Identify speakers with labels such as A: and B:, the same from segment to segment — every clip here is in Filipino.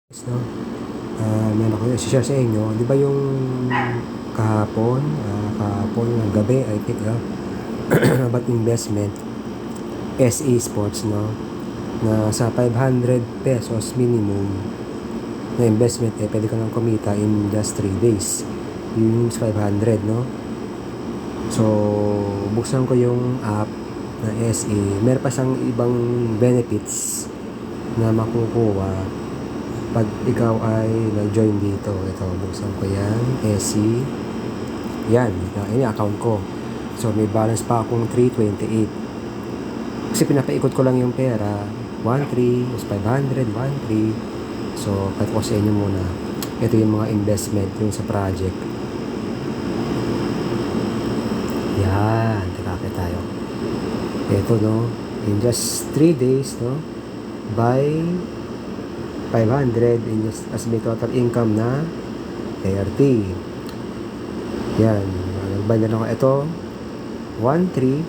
A: No? Meron ako i-share sa inyo. Di ba yung kahapon ng gabi, I think, about investment, SE Sports, no? Na sa 500 pesos minimum na investment, pwede ka nang kumita in just 3 days. Yung 500, no? So, buksan ko yung app na SE. Meron pa siyang ibang benefits na makukuha pag ikaw ay nag-join dito. Ito, buksan ko yan. SE. Yan yung account ko. So, may balance pa akong 328. Kasi pinapaikot ko lang yung pera. 1.3, 500, 1.3. So, kahit ko sa inyo muna. Ito yung mga investment yung sa project. Yan. Takakit tayo. Ito, no? In just 3 days, no? By 500 in just as may total income na 30. Yan. Nagbayad na ako. Ito, 1.3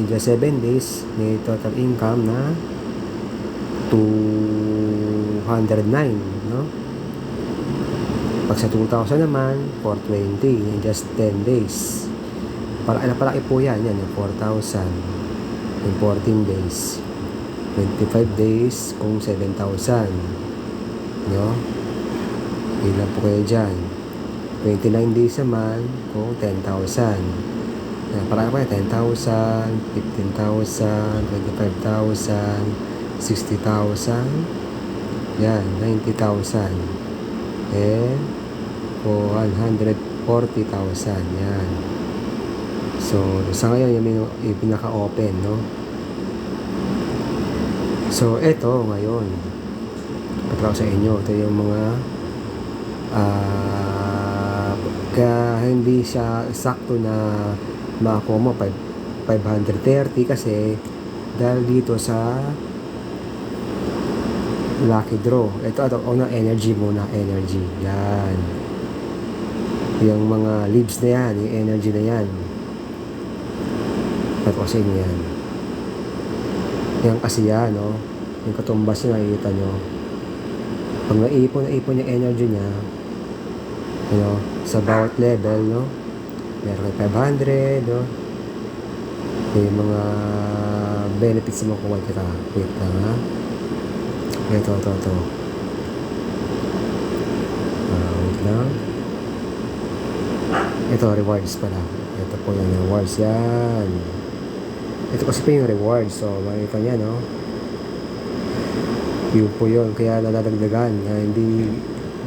A: in just 7 days may total income na 209, no? Pag sa 2,000 naman, 420 in just 10 days. Palaki po yan. Yan, yung 4,000 in 14 days. 25 days kung 7,000. No? Ilan po kayo dyan? 29 days naman kung 10,000. Parang pa 10,000, 15,000, 25,000, 60,000. Yan, 90,000. And 140,000. Yan. So, sa ngayon, yung pinaka-open, no? So, eto ngayon. Patraw sa inyo. Ito yung mga kaya hindi siya sakto na makakuha mo 530 kasi dahil dito sa lucky draw. Ito energy muna. Energy. Yan. Yung mga leaves na yan. Yung energy na yan. Patraw sa inyo yan. Yan kasi yan, no? Yung katumbas na nakikita nyo. Pag naipon yung energy niya, sa bawat level, no? Meron kay 500, no? Yung mga benefits na makuha kita. Wait lang, ha? Ito. Wait lang. Ito, rewards pala. Ito po yung rewards. Yan. Ito kasi pa yung rewards. So, makikita niya, no? Yun po yun. Kaya nadadagdagan.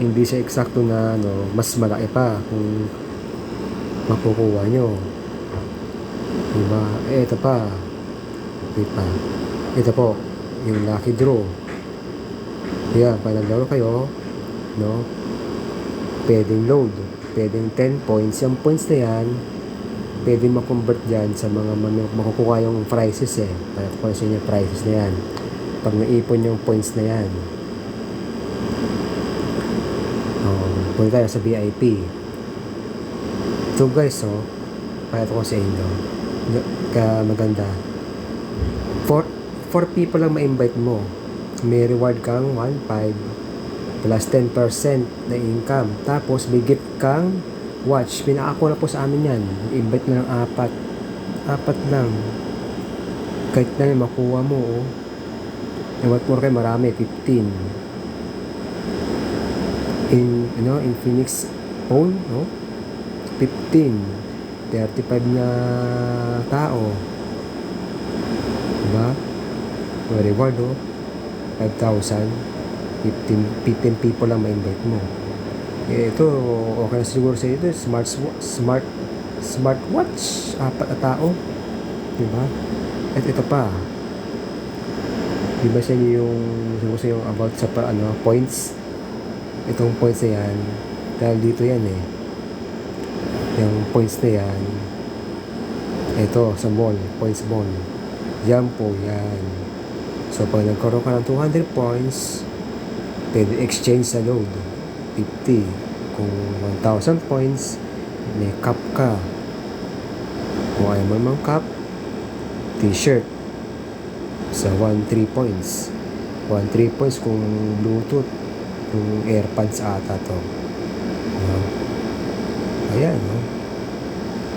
A: Hindi siya eksakto na mas malaki pa kung makukuha nyo. Diba? Ito pa. Diba? Ito po. Yung lucky draw. Kaya, pag naglaro kayo, no? Pwedeng load. Pwedeng 10 points. Yung points na yan, pwedeng makonvert dyan sa mga makukuha yung prizes para kung sa inyo prizes na yan. Pag naipon yung points na yan. Punta tayo sa VIP. So guys, pakita ko sa inyo. Maganda. 4 people lang ma-invite mo. May reward kang 1.5 plus 10% na income. Tapos may gift kang watch. Pinakakuha po sa amin yan. Invite na lang 4 lang. Kahit na yung makuha mo, Ewan po kayo, marami, 15. In Phoenix phone, 15. 35 na tao. Diba? May reward, 5,000. 15 people lang ma-invite mo. Ito, okay na siguro sa ito. Smartwatch. 4 na tao. Diba? At ito pa. Diba sa inyo yung about sa points? Itong points na yan, dahil dito yan yung points na yan, ito sa mall, points mall, yan po yan. So pag nagkaroon ka ng 200 points, pwede exchange sa load 50. Kung 1,000 points, may cup ka. Kung ayaw mo naman cup, t-shirt sa 1-3 points. 1-3 points kung Bluetooth. Yung AirPods ata to. No? Ayan, no?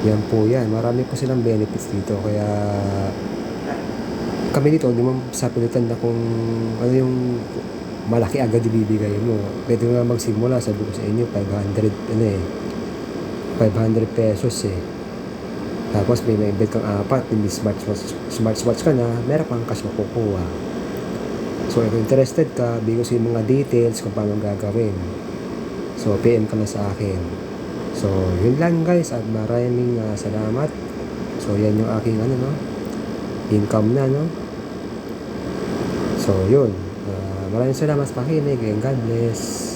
A: Yan po yan. Marami po silang benefits dito. Kaya kami dito, hindi mo sa pilitan na kung ano yung malaki agad ibibigay mo. Pwede nga magsimula, sabi ko sa inyo, 500, ano eh, 500 pesos eh. Tapos may ma-invent kang apat, hindi smartwatch ka na, meron kang cash makukuha. So, if interested ka, bigyan ko sa mga details kung paano gagawin. So, PM ka na sa akin. So, yun lang guys, at maraming salamat. So, yan yung aking no, income na, no? So, yun. Maraming salamat sa pakinig and God bless.